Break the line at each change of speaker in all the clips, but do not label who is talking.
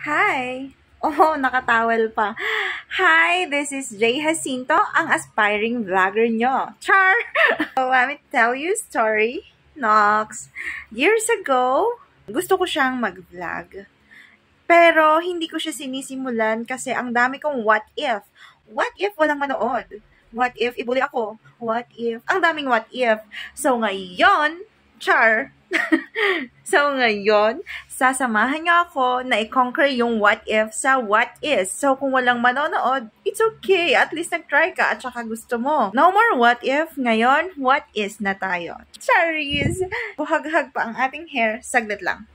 Hi! Oh, nakatawel pa. Hi, this is Jay Jacinto, ang aspiring vlogger nyo. Char! So, let me tell you a story. Nox. Years ago, gusto ko siyang mag-vlog. Pero, hindi ko siya sinisimulan kasi ang dami kong what if. What if walang manood? What if ibuli ako? What if? Ang daming what if. So, ngayon, char! So, ngayon, sasamahan niyo ako na i-conquer yung what if sa what is. So, kung walang manonood, it's okay. At least nag-try ka at saka gusto mo. No more what if. Ngayon, what is na tayo. Charis! Buhag-hag pa ang ating hair. Saglit lang.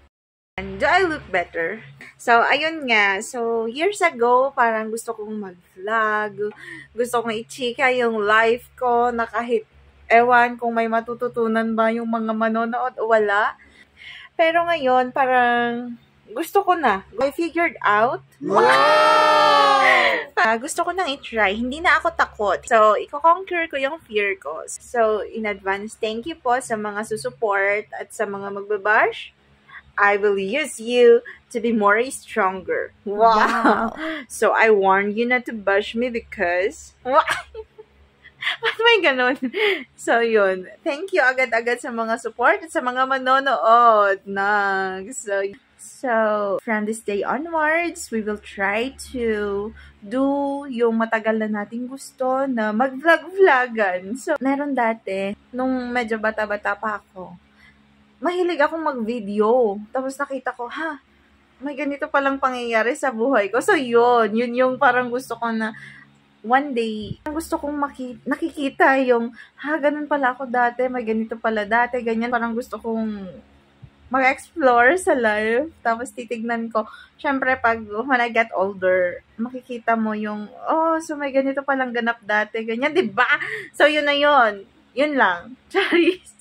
And do I look better? So, ayun nga. So, years ago, parang gusto kong mag-vlog. Gusto kong i-chika yung life ko na kahit ewan kung may matututunan ba yung mga manonood o wala. Pero ngayon, parang gusto ko na. I figured out. Wow! Gusto ko nang i-try. Hindi na ako takot. So, i-conquer ko yung fear ko. So, in advance, thank you po sa mga susupport at sa mga magbabash. I will use you to be more stronger. Wow! So, I warn you not to bash me because... Ba't may ganun? So, yun. Thank you agad-agad sa mga support at sa mga manonood. So, from this day onwards, we will try to do yung matagal na nating gusto na mag-vlog-vlogan. So, meron dati, nung medyo bata-bata pa ako, mahilig akong mag-video. Tapos nakita ko, may ganito palang pangyayari sa buhay ko. So, yun yung parang gusto ko na one day, gusto kong nakikita yung, ganun pala ako dati, may ganito pala dati, ganyan. Parang gusto kong mag-explore sa life. Tapos titignan ko, syempre when I get older, makikita mo yung, so may ganito palang ganap dati, ganyan, diba? So, yun na yun. Yun lang. Charis.